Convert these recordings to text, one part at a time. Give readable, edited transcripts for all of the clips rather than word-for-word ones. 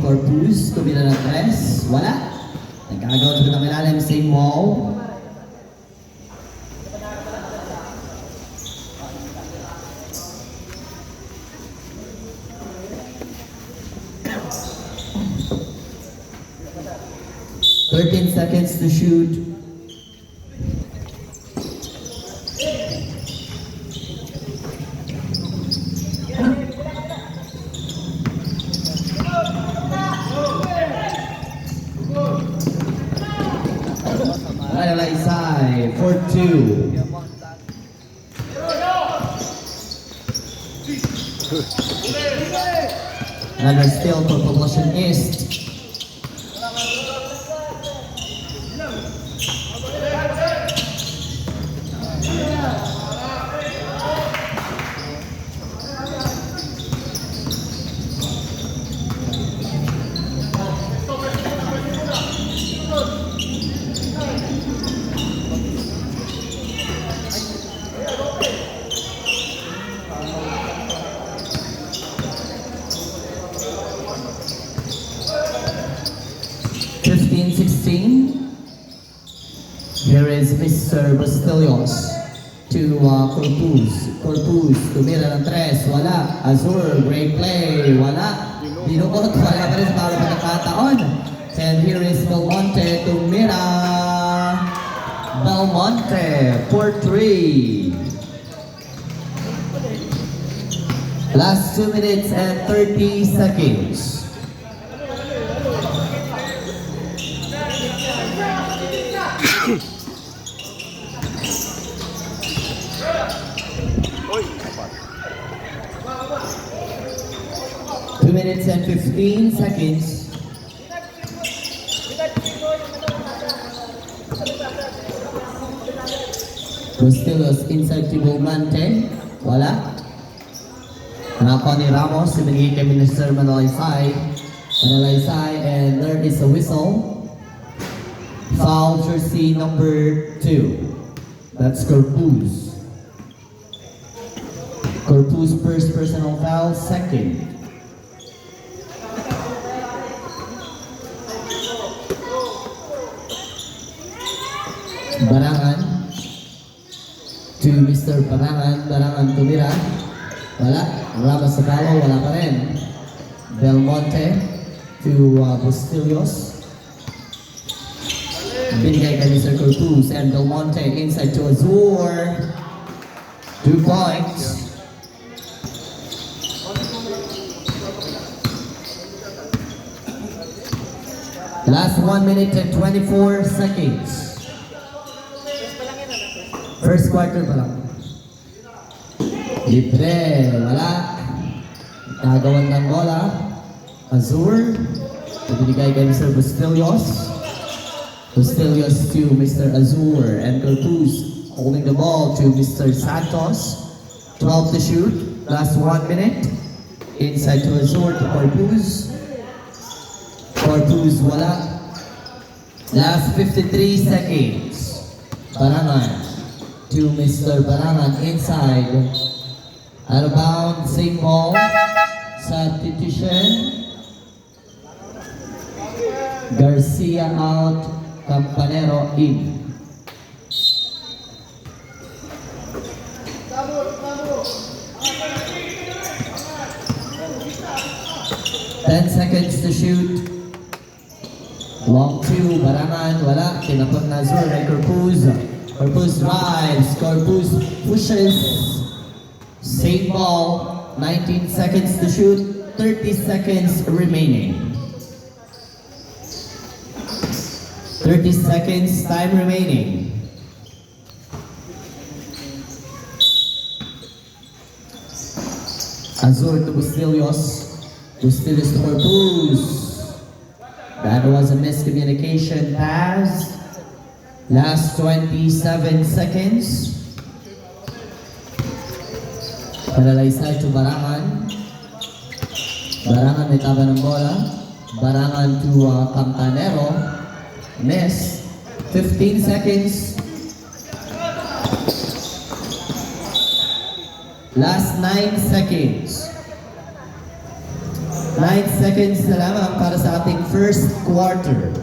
Corpus, tumira ng 3, wala. Nagkagawa sa ng ilalim, same ball. Seconds to shoot. Isai for 2. Another steal for Poblacion East. Here is Mr. Bastillos to Corpus. Corpus, tumira ng 3, wala. Azur, great play, wala. Dinukot, wala pa rin sa bawat pagkakataon. And here is Belmonte, tumira. Belmonte for 3. Last 2 minutes and 30 seconds. Two minutes and 15 seconds. Bastillos inside to Belmonte. Wala. Nakakuha ni Ramos. Ibinigay kay Minister Manalaysay. And there is a whistle. Foul jersey number 2. That's Corpus. Corpus first personal foul, second. Barangan to Mr. Barangan tumira. Wala. Ramos sa talo, wala pa rin. Belmonte to Bastillos. Binigay kay Mr. Corpus and Belmonte inside to Azur. 2 points. Last 1 minute and 24 seconds. First quarter pa lang. Libre, wala. Nagawan ng bola. Azur. Binigay kay Mr. Bastillos. Bastillos to Mr. Azur and Corpus holding the ball to Mr. Santos. 12 to shoot. Last 1 minute. Inside to Azur to Corpus. Corpus wala. Last 53 seconds. Barangan to Mr. Barangan inside. Out of bounds, same ball. Substitution. Garcia out. Campanero in. Ten seconds to shoot. Long 2, Barangan, wala. Tinapon na Azur ay Corpus. Corpus drives. Corpus pushes. Same ball. 19 seconds to shoot. 30 seconds remaining. 30 seconds time remaining. Azur to Bastillos. Bastillos to Corpus. That was a miscommunication pass. Last 27 seconds. Panalaysay to Barangan. Barangan may taba ng bola. Barangan to Campanero. Miss. 15 seconds. Last 9 seconds. 9 seconds na lamang para sa ating first quarter.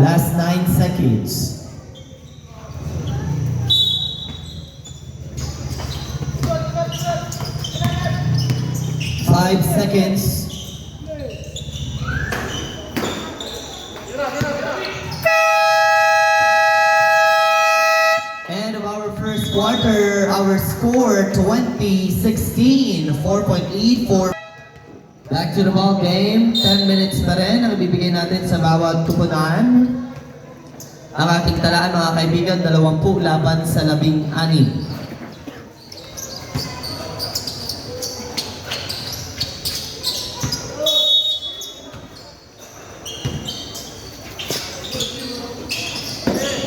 Last 9 seconds. 5 seconds. End of our first quarter, our score 20-16, 4-point lead for. Back to the ball game, 10 minutes pa rin ang ibibigay natin sa bawat tupunan. Ang ating talaan mga kaibigan, 20 laban sa 16.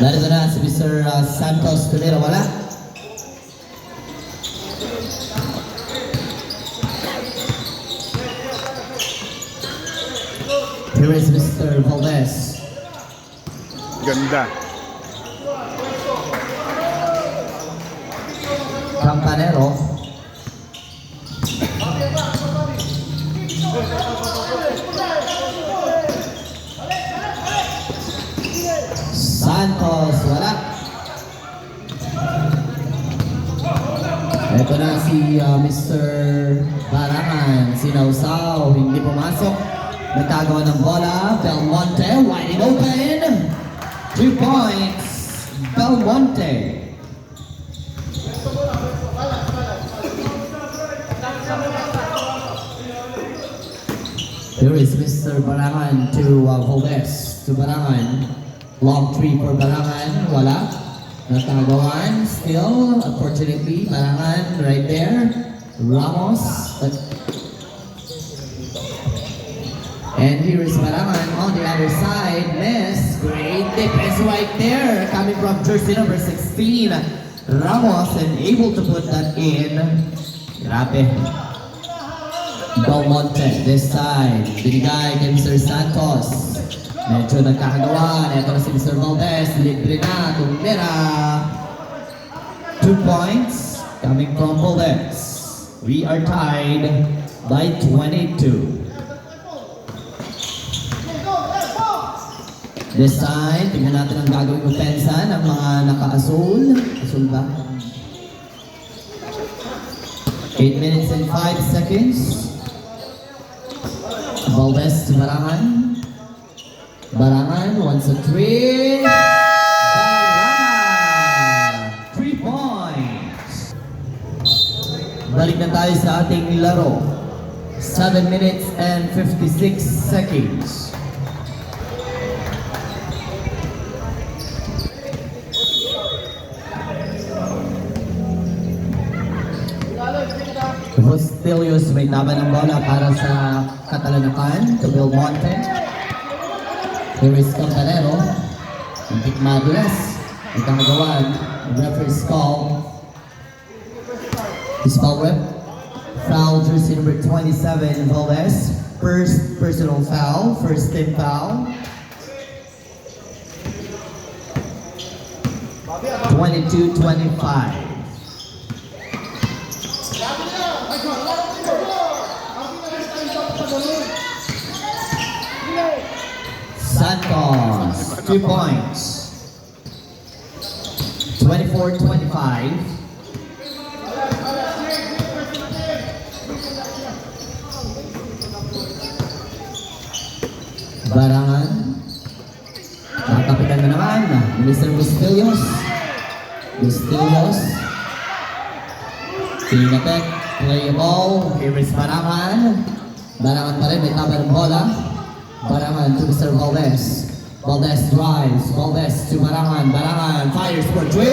Narito na si Mr. Santos Tolero, wala? Here is Mr. Valdez. Ganda. Campanero. Santos, wala. Ito na si Mr. Barangan, sinausaw, hindi pumasok. Nagkagawa ng bola, Belmonte, wide open. 2 points, Belmonte. Here is Mr. Barangan to Valdez, to Barangan. Long 3 for Barangan, wala. Natagawan, still, unfortunately, Barangan right there. Ramos. And here is Barangan on the other side. Miss, great defense right there. Coming from jersey number 16. Ramos and able to put that in. Grabe. Belmonte, this side. Binigay kay Mr. Santos. Medyo nagkakagawa. Ito na si Mr. Valdez. Libre na. Tumira. 2 points coming from Valdez. We are tied by 22. This time, tingnan natin ang gagawing opensa ng mga naka-asul. Asul ba? 8 minutes and 5 seconds. Valdez to Barangan. Barangan wants a 3. Barangan! 3 points. Balik na tayo sa ating laro. 7 minutes and 56 seconds. Vustilius may taban ng bola para sa Katalanakan to Belmonte. Here is Campanero. Antik madulas. Nagkakagawan. Referee's call. His foul rep. Foul jersey number 27, Valdez. First personal foul. First team foul. 22-25. Santos, 2 points. 24-25. Barangan. Nakapitan na naman. Mr. Bustillos. Bustillos. Sinapek. Play ball. Here is Barangan. Barangan pa rin. May taban ng bola. Barangan to Mr. Valdez. Valdez drives. Valdez to Barangan. Barangan fires for 3.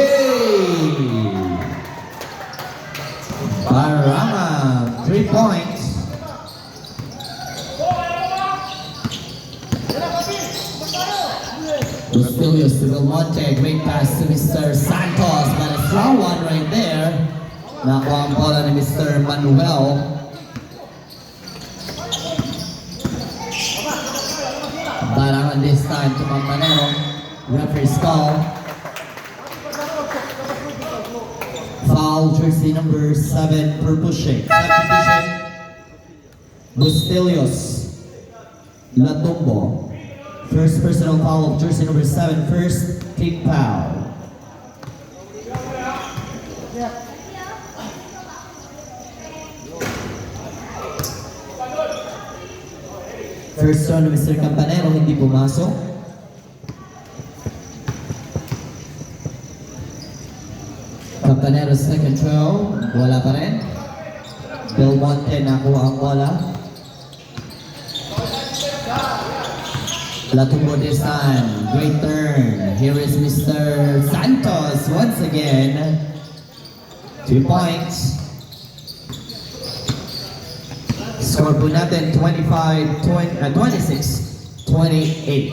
Barangan, 3 points. Bustillos to Belmonte. Great pass to Mr. Santos. But a strong one right there. Nakuha ang bola ni Mr. Manuel. Barangan this time to Campanero. Referee's call. Foul jersey number 7, purple shade. Substitution. Bustillos, Latumbo. First personal foul of jersey number 7, first team foul. First turn of Mr. Campanero, hindi pumasok. Campanero second throw, wala pa rin. Belmonte nakuha ang bola. Latumbo this time, great turn. Here is Mr. Santos once again. 2 points. Score po natin 26-28.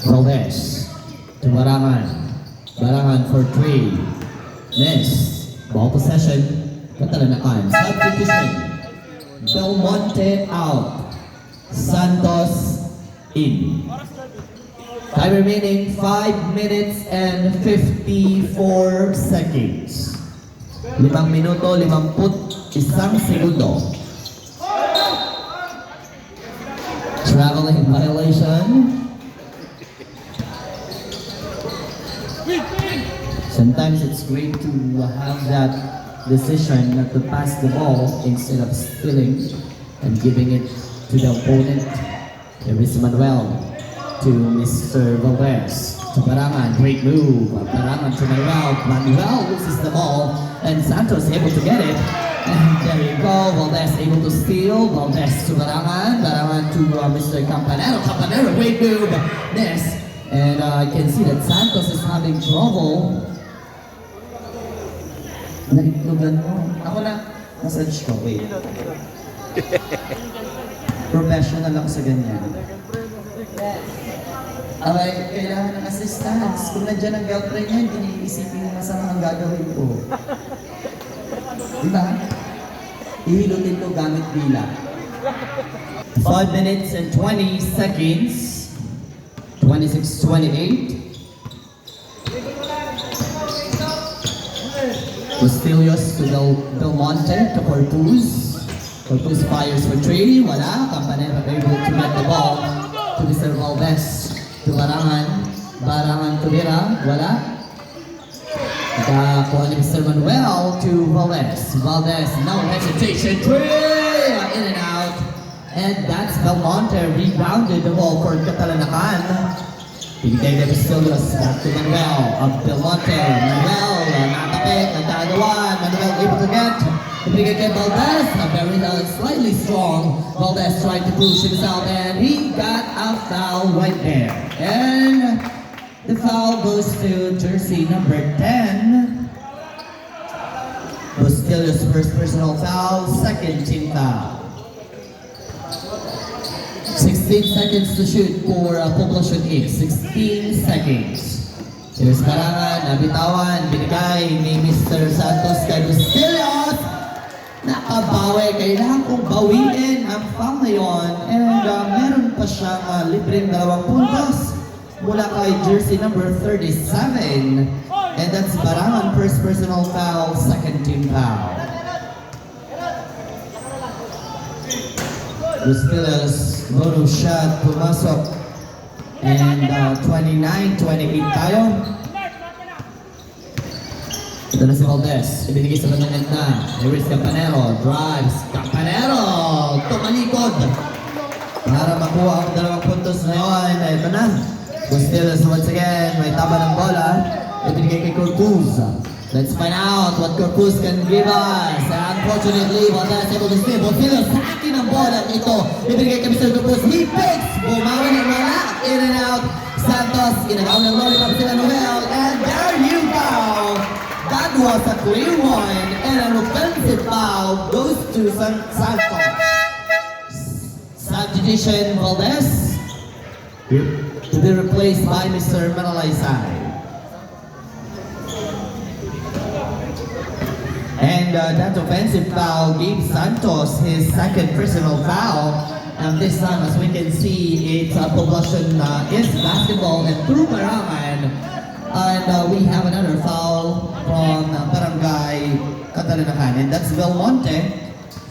Valdez to Barangan. Barangan for 3. Next, ball possession. Katalanakan. Substitution. Belmonte out. Santos in. Time remaining 5 minutes and 54 seconds. 5 minuto, 51 segundo. Traveling violation. Sometimes it's great to have that decision not to pass the ball instead of stealing and giving it to the opponent. There is Manuel to Mr. Valdez. To Barangan, great move. Barangan to Manuel. Manuel loses the ball and Santos able to get it. And there you go, Valdez able to steal. Valdez to Barangan. Barangan to Mr. Campanero. Campanero, great move. Next. And I can see that Santos is having trouble. Naitlugan mo. Ako na. Massage ko. Wait. Professional ako sa ganyan. Okay, kailangan ng assistance. Kung nandiyan ang girlfriend niya, hindi niya iisipin yung masama ang gagawin ko. Diba? Ihilutin ko gamit bila. 5 minutes and 20 seconds. 26-28. Bustillos to Belmonte to Corpus. Corpus fires for 3. Wala. Campanero able to get the ball to Mr. Valdez. To Barangan. Barangan to Mira. Wala. Nakakuha ni Mr. Manuel to Valdez. Valdez, no hesitation. 3! In and out. And that's Belmonte rebounded the ball for Catalanacan. Binigay na Bustillos back to Manuel of Belmonte. Manuel, nakapit, nagkagawa. Manuel able to get. Binigay kay Valdez, very slightly strong. Valdez tried to push himself and he got a foul right there. And the foul goes to jersey number 10. Bustillos first personal foul, second team foul. 16 seconds to shoot for Poblacion 8. 16 seconds. Here's Barangan, nabitawan, binigay ni Mr. Santos kay Bustillos. Nakabawi, kailangan kong bawiin ang foul na yun. And meron pa siyang libreng 2 puntos mula kay jersey number 37. And that's Barangan first personal foul, second team foul. Bustillos, bonus shot, pumasok. And 29-28 tayo. Ito na si Valdez, ibinigay sa banangan na. Here is Campanero, drives, Campanero, tumalikod. Para makuha ang 2 puntos na yun. Ito na, Bustillos once again, may taba ng bola. Ibinigay kay Corpus. Let's find out what Corpus can give us. Unfortunately, Valdez able to steal. Bustillos sa akin ang bola ito. Ibinigay kay Mr. Corpus, he picks. Bumawi ng wala, in and out. Santos, inagaw ng lollipop sila Noel. And there you go. That was a clear one, and an offensive foul goes to Santos. Substitution Valdez to be replaced by Mr. Manalaysay. And that offensive foul gave Santos his second personal foul. And this time, as we can see, it's Poblacion is basketball and through Barangan. And we have another foul from Barangay Catalanacan, and that's Belmonte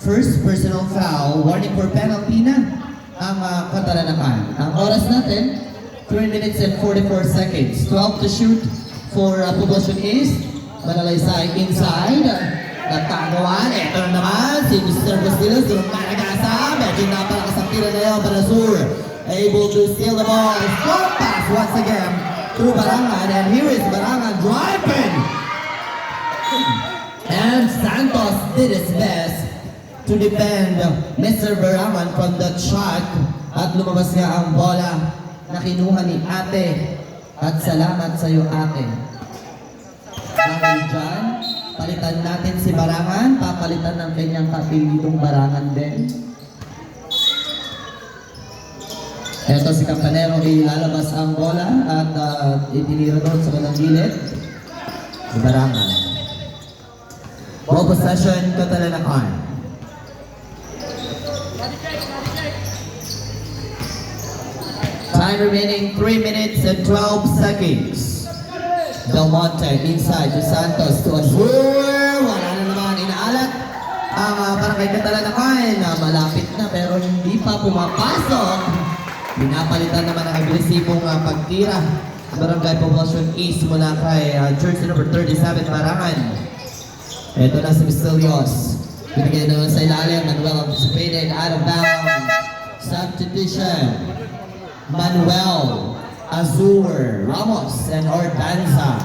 First personal foul, warning for penalty na ang Katalanakan. Ang oras natin, 3 minutes and 44 seconds. 12 to shoot for Poblacion East. Manalaysay inside. Nagkagawan. Ito na naman si Mr. Bastilos. Durong Managasa. Medyo napalakas ang tira na yun para Sur. Able to steal the ball. Strong pass once again through Barangan. And here is Barangan driving. And Santos did his best to defend Mr. Barangan from that shot. At lumabas nga ang bola na kinuha ni ate. At salamat sa iyo ate. Dahil dyan, palitan natin si Barangan. Papalitan ng kanyang kapilitong Barangan din. Eto si Campanero, ilalabas ang bola at itinira doon sa kanang gilid. Si Barangan. Ball possession, Katalanakan. Time remaining 3 minutes and 12 seconds. Del Monte inside to Santos to Azur. Wala na naman inaalat. Ang Barangay Katalanakan malapit na pero hindi pa pumapasok. Pinapalitan naman ang agresibong pagtira. Barangay Poblacion East mula kay jersey number 37 Barangan. Ito na si Basilios. Binigay naman sa ilalim. Manuel anticipated out of bounds. Substitution. Manuel, Azur, Ramos, and Ordanza.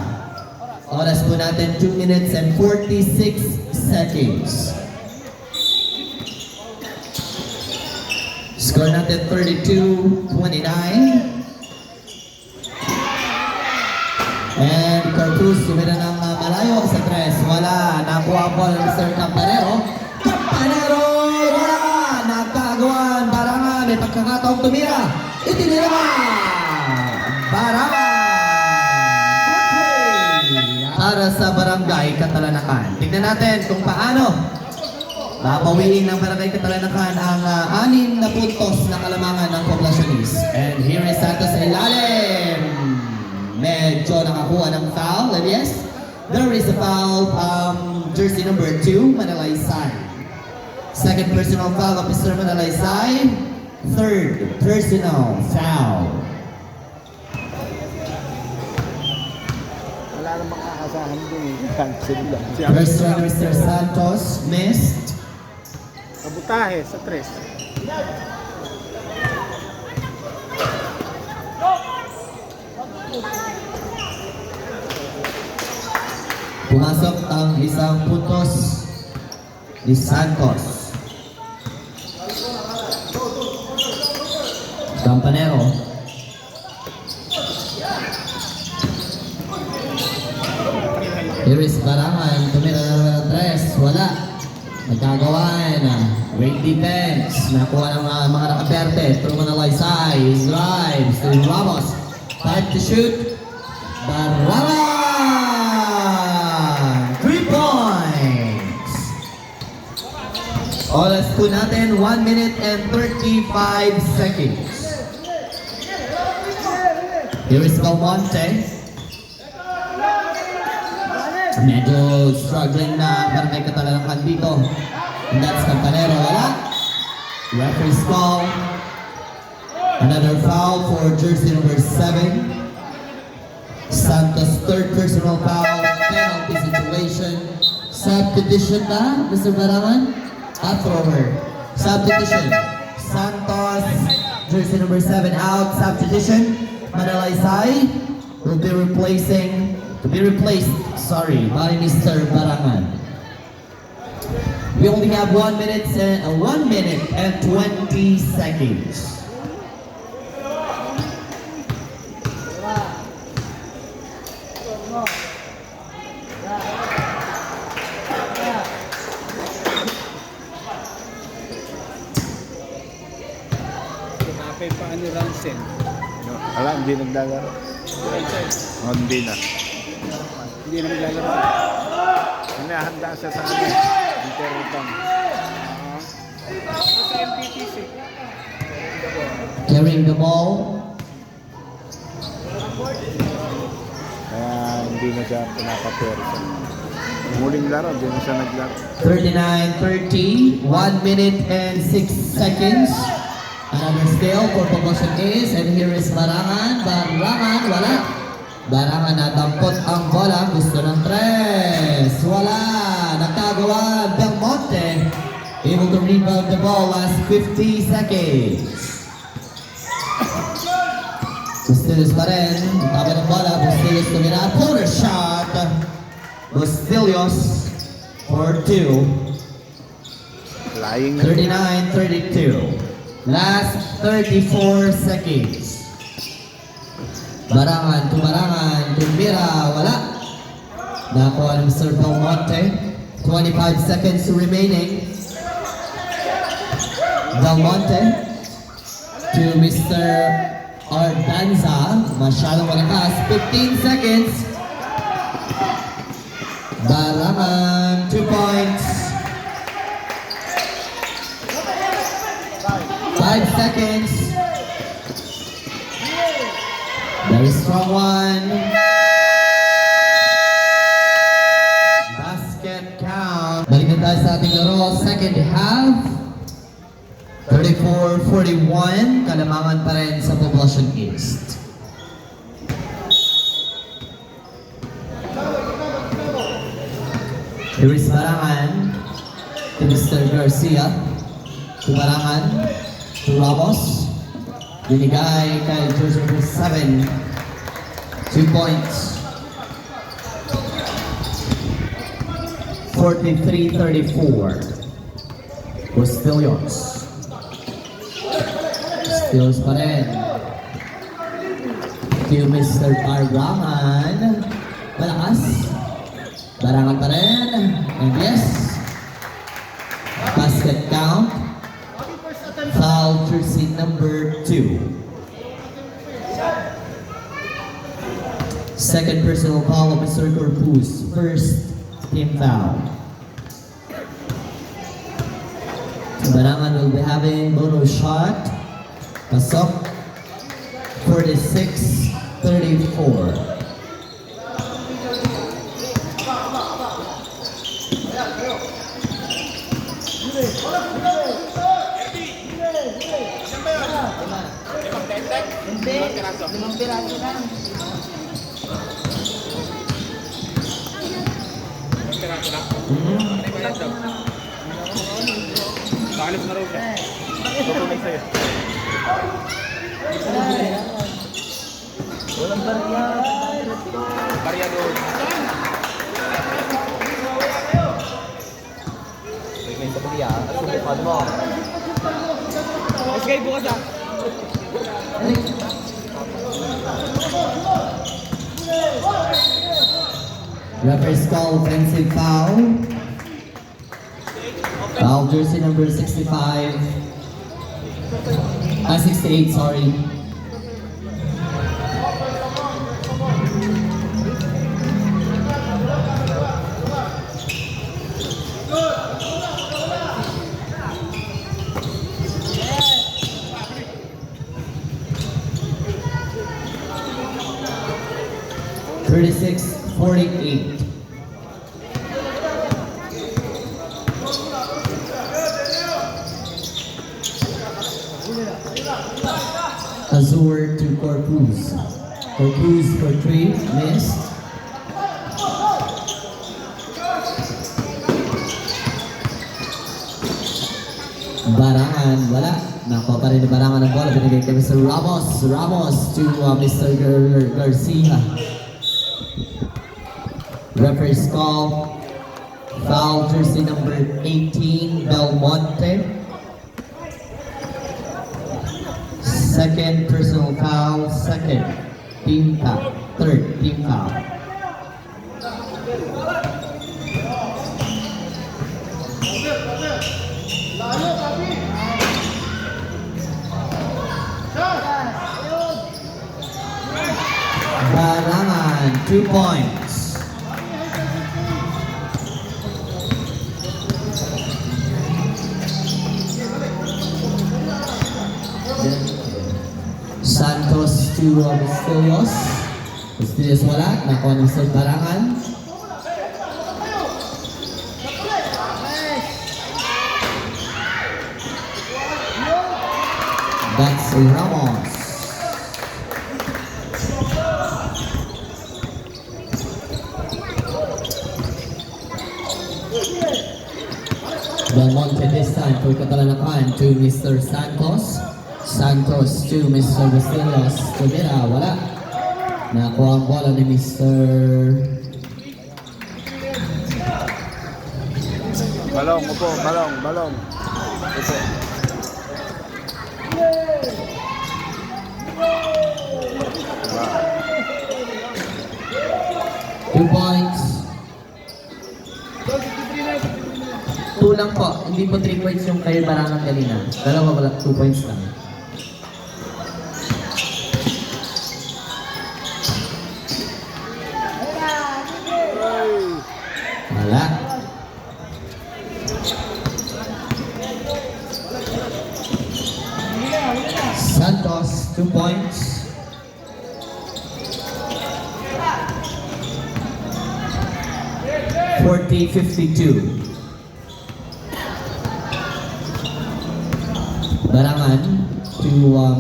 Oras po natin 2 minutes and 46 seconds. Score natin 32-29. And Carpus, sumira ng malayo sa tres. Wala. Nakuha po ng Mr. Campanero. Campanero! Wala! Nagkagawan. Barangan. May pagkakataong tumira. Itinira! Barangan! Para sa Barangay Katalanakan. Tignan natin kung paano papawiin ng Barangay Katalanakan ang 6 na puntos na kalamangan ng Poblacion East. And here is Santos sa ilalim. Medyo nakakuha ng foul. And yes, there is a foul jersey number 2, Manalaysay. Second personal foul of Mr. Manalaysay. Third personal foul. Wala namang aasahan dun eh. Cancel lang. First one, Mr. Santos missed. Kabutahe sa tres. Pumasok ang isang puntos ni Santos. Campanero. Here is Barangan. Tumira na naman ang tres. Wala. Nagkagawan. Great defense. Nakuha ng mga nakaperte. Through Manalaysay. His drives. To Ramos. Time to shoot. Barangan! 3 points! Oras po natin, 1 minute and 35 seconds. Here is Belmonte. Medyo struggling na Barangay Katalanakan dito. And that's Campanero. Wala. Referee's call. Another foul for jersey number 7. Santos' third personal foul. Penalty situation. Substitution na, Mr. Barangan? Thrower. Substitution. Santos, jersey number 7 out. Substitution. Manalaysay will be replaced by Mr. Barangan. We only have 1 minute and 20 seconds. Tinapay pa ni Ransen. Wala, hindi naglalaro. Hindi na. Hindi na naglalaro. Hinahanda siya sa amin. Interutang. Sa MPTC. Carrying the ball. Kaya hindi na siya pinapapwersa. Muling laro, di na siya naglaro. 39-30, 1 minute and 6 seconds. Another steal for Poblacion A's, and here is Barangan. Barangan, wala. Barangan natampot ang bola, gusto ng tres. Wala, nakagawa Belmonte. Able to rebound the ball last 50 seconds. Bustillos pa rin, tabi ng bola, Bustillos tumira, corner shot. Bustillos for 2. Flying na. 39-32. Last 34 seconds. Barangan, tumira, wala. Nakuha ng Mr. Belmonte. 25 seconds remaining. Belmonte to Mr. Ardanza. Masyadong malakas. 15 seconds. Barangan, 2 points. 5 seconds. Very strong one. Basket count. Balik na tayo sa ating laro. Second half. 34-41. Kalamangan pa rin sa Poblacion East. Here is Barangan to Mr. Garcia. To Barangan. To Ramos. Binigay kay George number 7. 2 points. 43-34. Bustillos. Bustillos pa rin. To Mr. Barangan. Malakas. Barangan pa rin. And yes. Basket count. Foul jersey number 2. Second personal foul of Mr. Corpus. First team foul. Barangan will be having bonus shot. Pasok. 46-34. Hindi, 5 piraso lang. Talip na raw siya. Tutuloy sa'yo. Walang barya. Barya doon. May sa pagya. Subukan mo. Mas kayo bukas ah. Referee's call offensive foul. Foul jersey number 65. 68, sorry. (36-48). Azur to Corpus. Corpus for 3, missed. Barangan, wala. Nakuha pa rin ni Barangan ng bola. Binigay kay Mr. Ramos. Ramos to Mr. Garcia. Referee's call. Foul jersey number 18, Belmonte. Second personal foul, second team foul, third team foul. Barangan, 2 points. Santos to Bustillos. Bustillos wala. Nakuha ng Sir Barangan. That's Ramos. Del Monte this time for Catalanacan to Mr. Santos. Santos to Mr. Basilios. Tumira, wala. Nakuha ang bola ni Mr. Balong, upo, balong, balong. Upo. Diba? 2 points. 2 lang po. Hindi po 3 points yung kayo barangan kanina. Dalawa wala, 2 points lang. Wala. Santos, 2 points. (40-52). Barangan to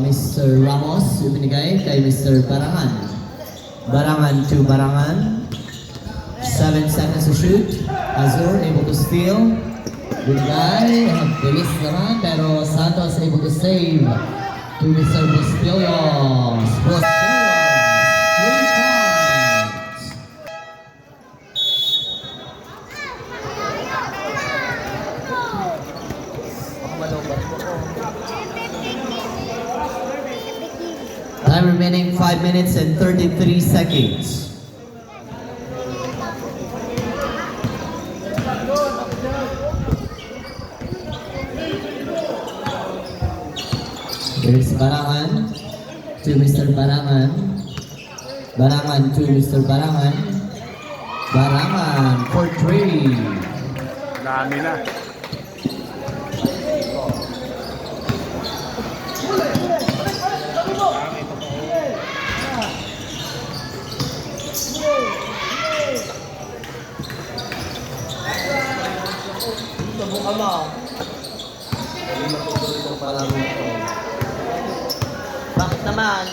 Mr. Ramos, ibinigay kay Mr. Barangan. Barangan to Barangan. 7 seconds to shoot. Azur able to steal. Binigay, bilis naman, pero Santos able to save to Mr. Bustillos. Bustillos, 3 points. Time remaining 5 minutes and 33 seconds. There's Barangan to Mr. Barangan. Barangan to Mr. Barangan. Barangan for 3. Dami na. Bakit naman?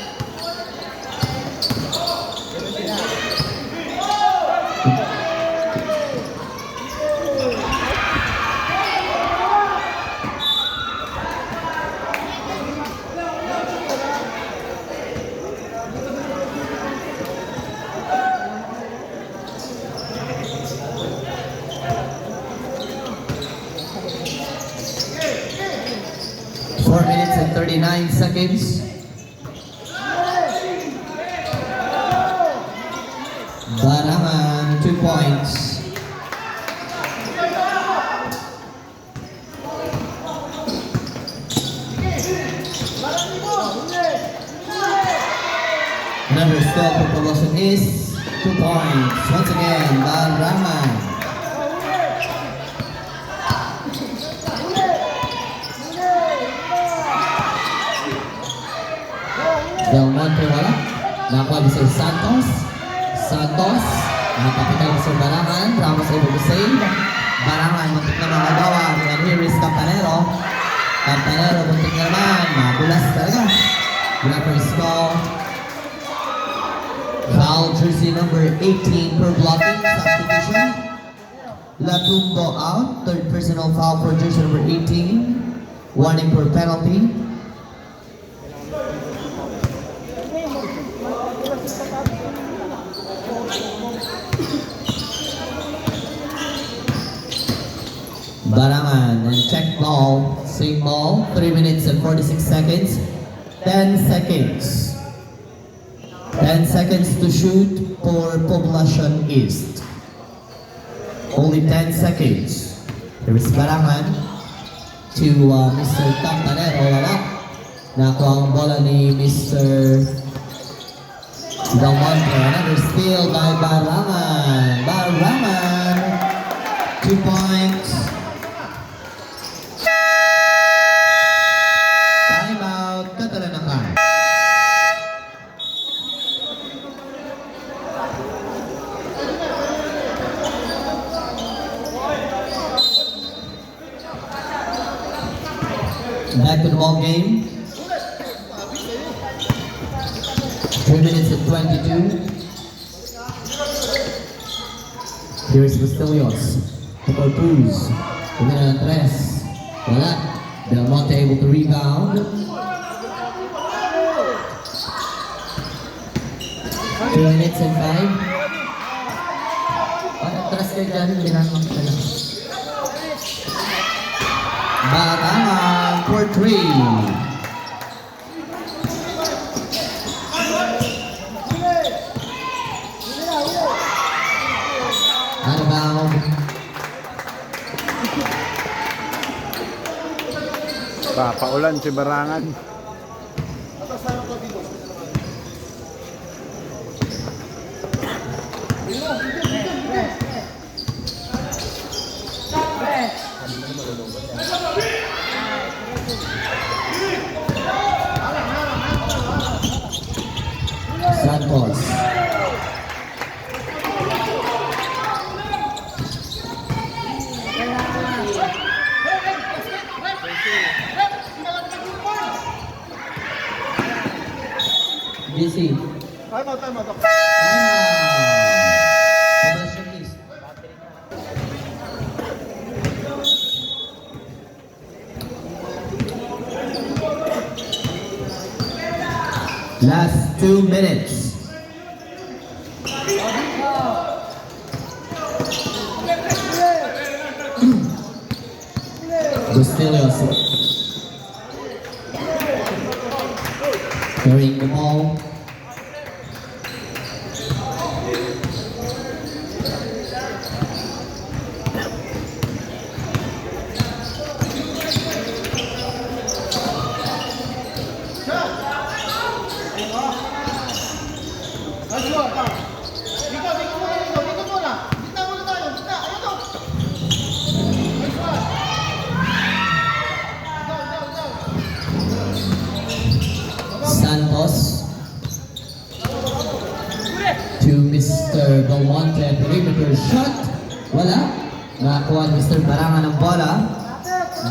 Four minutes and 39 seconds. Barangan, 2 points. Number 12 for promotion is 2 points. Once again, Barangan. Del Monte wala. Nakuha ni Sir Santos. Santos. Nakapital ni Sir Barangan. Ramos able to save. Barangan, muntik na makagawa. And here is Campanero. Campanero, muntik na naman. Mabulas talaga. Referee's call. Foul jersey number 18 per blocking substitution. Latumbo out. Third personal foul for jersey number 18. Warning for penalty. Barangan and check ball, same ball, 3 minutes and 46 seconds, 10 seconds. 10 seconds to shoot for Poblacion East. Only 10 seconds. There is Barangan to Mr. Campanero, wala. Nakuha ang bola ni Mr. Del Monte. Another steal by Barangan. Barangan, 2 points. Timeout, Catalanacan. Back to the ball game. 3 minutes and 22. Here's Bustillos. Total Cruz. Tumira ng 3. Wala. Del Monte able to rebound. 2 minutes and 5. Atras kayo dyan. Ginamang ka lang. Batangan for 3. Ano ba ako? Papaulan si Barangan. Santos. JC. Time out. Poblacion East. Last 2 minutes. Bustillos carrying the ball. Santos to Mr. Belmonte, perimeter shot. Wala. Nakakuha ni Mr. Barangan ang bola.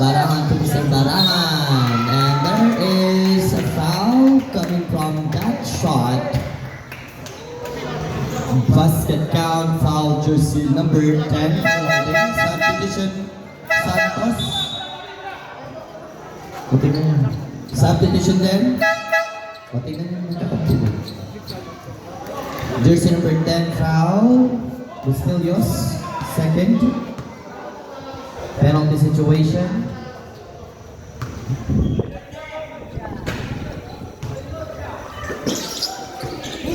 Barangan to Mr. Barangan. And there is a foul coming from that shot. Basket count, foul jersey number 10. Substitution Santos. Puti na yan. Substitution din. Pati na yung magkakapito. Jersey number 10, foul. Bustillos, second. Penalty situation.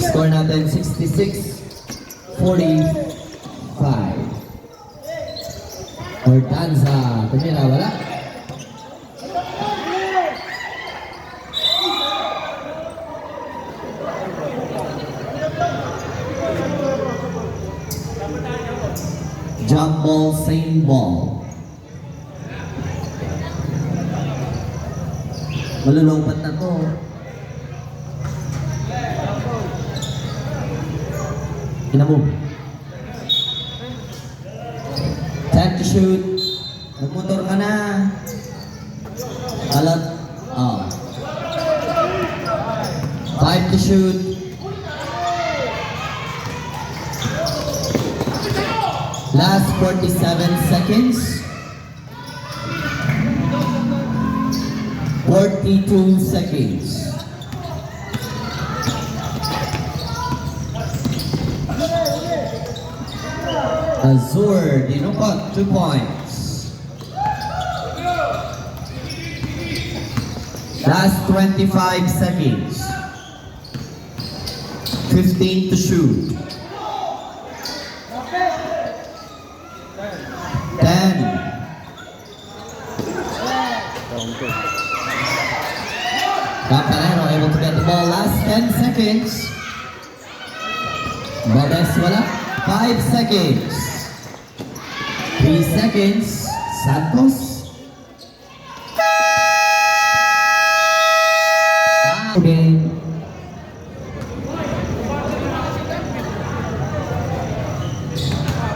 Score natin 66-45. Hortanza, tumira, wala. Jump ball, same ball. Malulompat na to. Kinamo. Time to shoot. Nagmotor ka na. Alat. 5 to shoot. Last 47 seconds. 42 seconds. Azur, dinukot, 2 points. Last 25 seconds. 15 to shoot. 10. Campanero able to get the ball. Last 10 seconds. Valdez wala. 5 seconds. 3 seconds. Santos. Okay.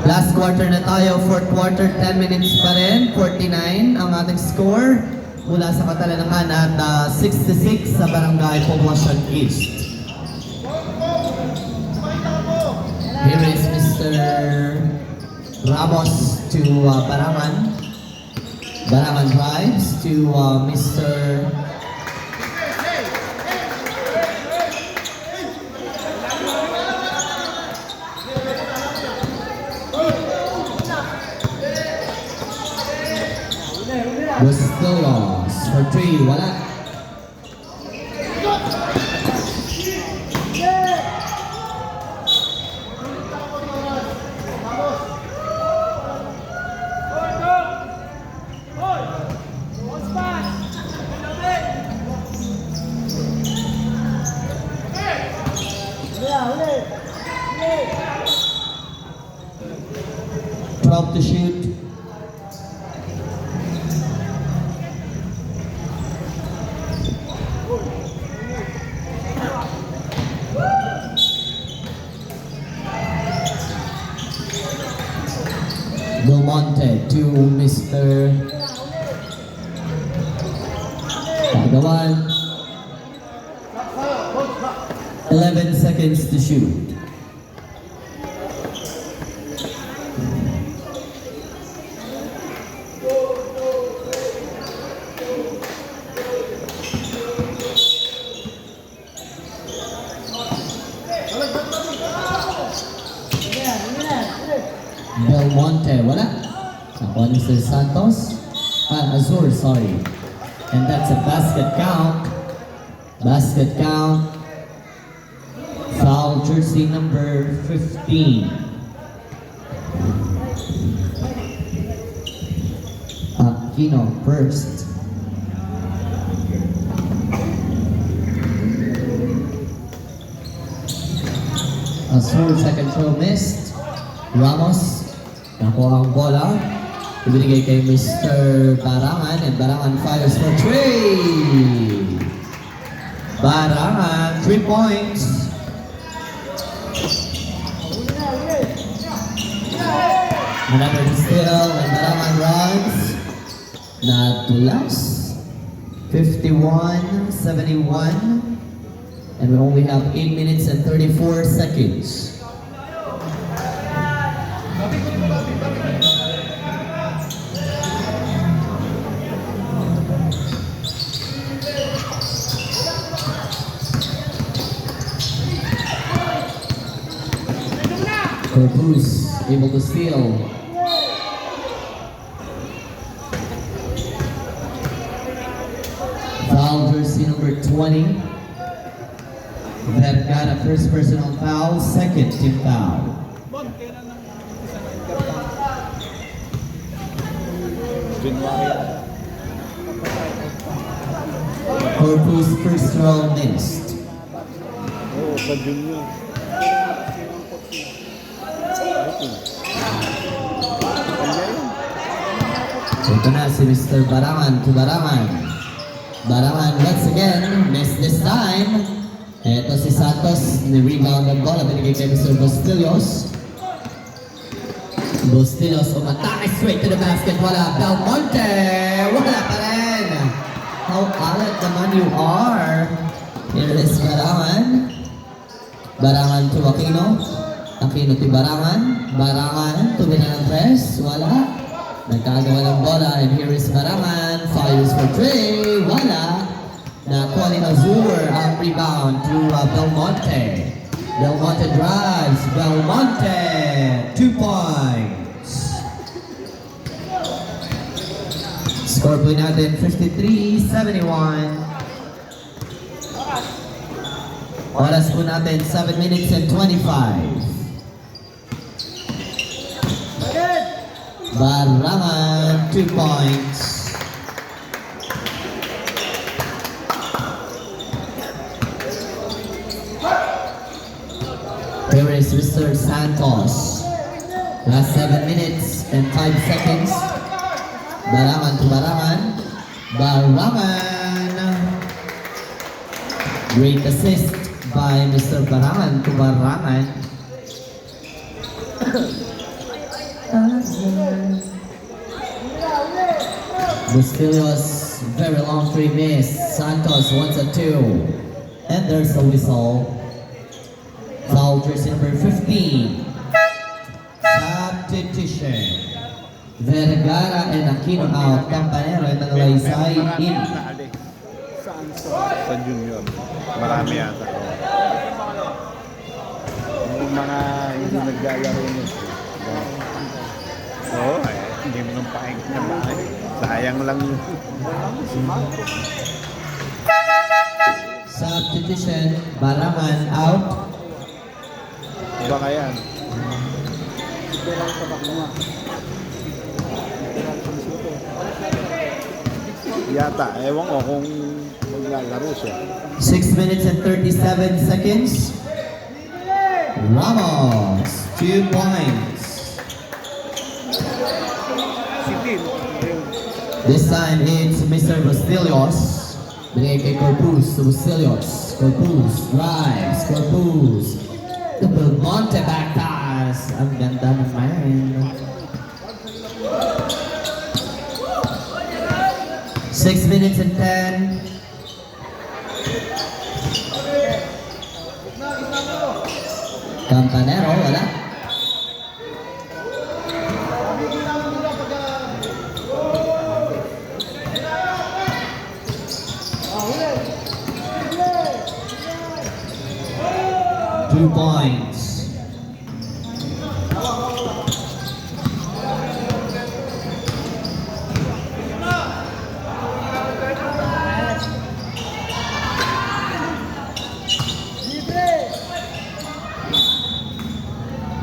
Last quarter na tayo, fourth quarter, 10 minutes pa rin, 49 ang ating score mula sa Katalanangan at 66 sa Barangay Poblacion East. Here is Mr. Ramos to Barangan. Barangan drives to Mr. Bustillos for 3, wala. Twelve to shoot. Belmonte to Mr. Pagawan. 11 seconds to shoot. Belmonte, wala. Nakuha ni Mr. Santos. Azur, sorry. And that's a basket count. Basket count. Foul jersey number 15. Aquino first. Azur, second throw missed. Ramos, nakuha ang bola. Ibinigay kay Mr. Barangan, and Barangan fires for 3. Barangan, 3 points. Another steal, and Barangan runs. Not to last. 51-71. And we only have 8 minutes and 34 seconds. Corpus able to steal. Foul jersey number 20. Vergara first personal foul, second team foul. Corpus first row missed. Oh, sa junior. Ito na si Mr. Barangan to Barangan. Barangan once again, missed this time. Ito si Santos, ni-rebound ng bola, binigay kay Mr. Bustillos. Bustillos umatake straight to the basket, wala. Belmonte, wala pa rin. How alert naman you are. Here is Barangan. Barangan to Aquino. Aquino to Barangan. Barangan to Binantres, wala. Nagkagawa ng bola, and here is Barangan. Fires for 3, wala. Nakuha ni Azur ang rebound to Belmonte. Belmonte drives. Belmonte, 2 points. Score po natin 53-71. Oras po natin 7 minutes and 25. Barangan, 2 points. Here is Mr. Santos. Last 7 minutes and 5 seconds. Barangan to Barangan. Barangan. Great assist by Mr. Barangan to Barangan. Bustillos, very long 3 miss. Santos wants a 2. And there's a whistle. Foul jersey number 15. substitution. Vergara and Aquino out. Campanero and Nalaysay in. Saan sa junior? Marami yata. Yung mga hindi naglalaro nyo. Oo, hindi mo nang pahinga na ba? Sayang lang yun. Substitution. Baraman out. Baka yan. Yata, ewan ko kung maglalaro siya. 6 minutes and 37 seconds. Ramos, 2 points. This time it's Mr. Basilios. Binigay kay Corpus to Basilios. Corpus drives. Corpus. The Belmonte back pass. Ang ganda naman. 6 minutes and 10. Campanero, wala. Two points.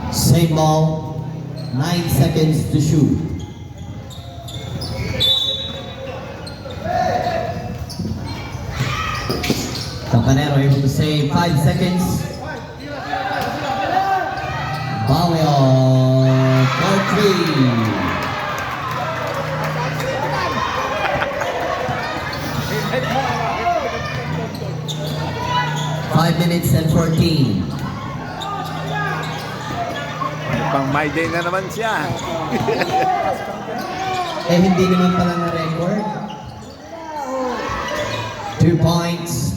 Same ball, 9 seconds to shoot. Campanero able to save 5 seconds. Bawio for 3. 5 minutes and 14. Pang my day na naman siya. Hindi naman pala na record. 2 points.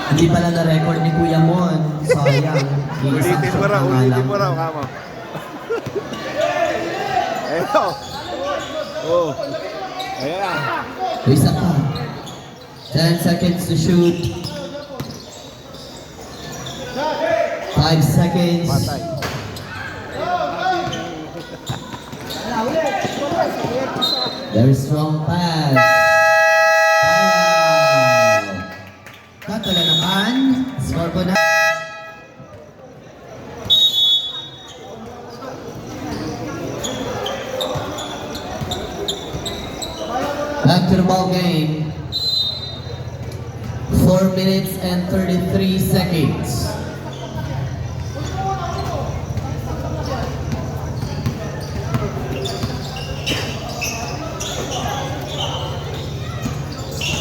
Hindi pala na record ni Kuya Mon. Sayang. Ulitin mo raw, kamo. Eto. Oh. Ayan. Isa pa. 10 seconds to shoot. 5 seconds. Patay. Very strong pass. Katulanakan. Score po na. Back to the ball game. 4 minutes and 33 seconds.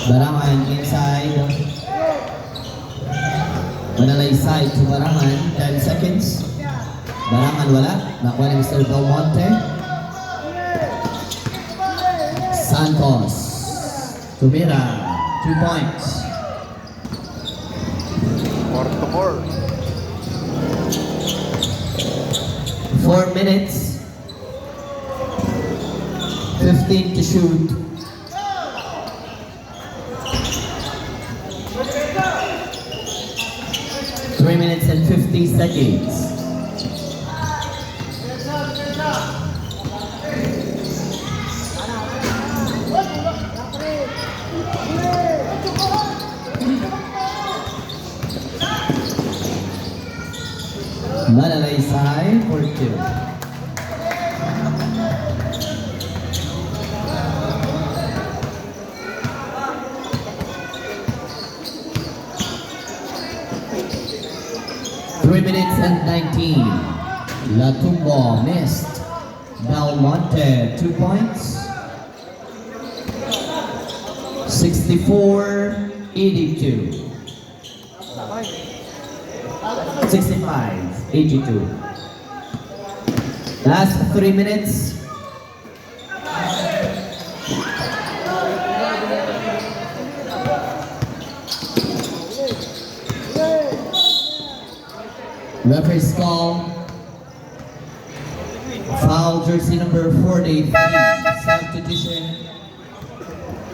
Barangan inside. Manalaysay to Barangan. 10 seconds. Barangan wala. Nakuha ni Mr. Belmonte. Santos. Tumira. 2 points. 4-4. 4 minutes. 15 to shoot. 3 minutes and 50 seconds. Manalaysay for 2. Three minutes and 19. Latumbo missed. Belmonte 2 points. 64-82. 65-82. Last 3 minutes. Referee's call. Foul jersey number 43. Substitution.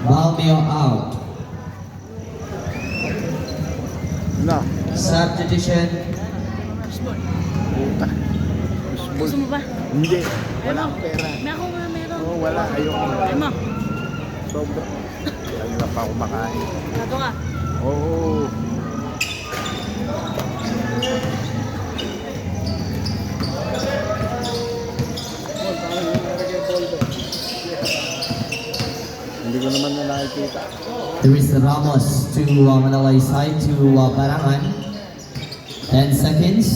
Balmeo out. Na. Substitution. Puta. Gusto mo ba? Hindi. Meron. Wala akong pera. May ako nga meron. Oo, wala. Ayoko. Ay mo, Sobra. Kanina pa ako makain. nato ka. Oo. Hindi ko naman na nakikita. There is Ramos to Manalay side to Barangan. 10 seconds.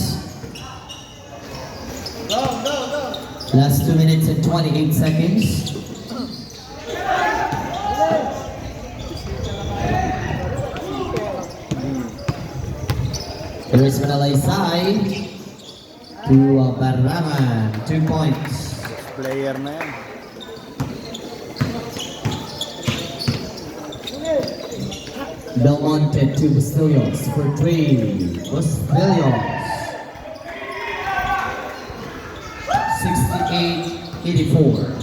Last 2 minutes and 28 seconds. There is Manalay side to Barangan. 2 points. Player na yan. Belmonte to Bustillos for 3. Bustillos. 68-84.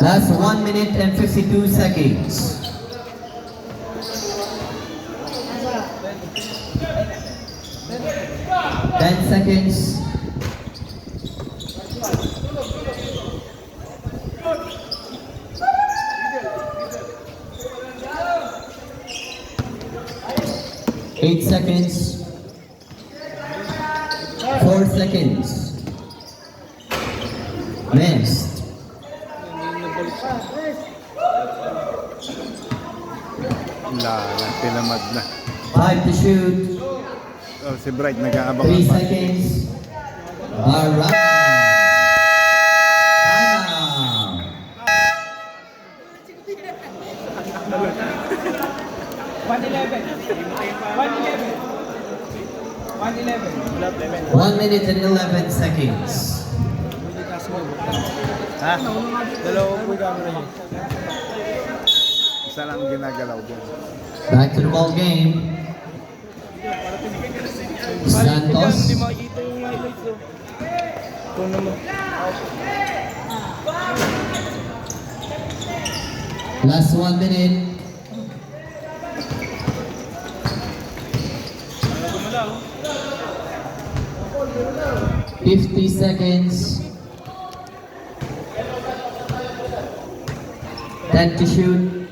Last 1 minute and 52 seconds. Ten seconds. Eight seconds. 4 seconds. Missed. Tinamad na. 5 to shoot. Oh, si Bright nag-aabang 3 pa. seconds. Barangan. Timeout. 1 minute and 11 seconds. Ha? Dalawang po camera niya. Isa lang ginagalaw dyan. Back to the ball game. Santos. Hindi makikita yung highlights oh. Ito naman. Last 1 minute. Ano gumalaw? 50 seconds. 10 to shoot.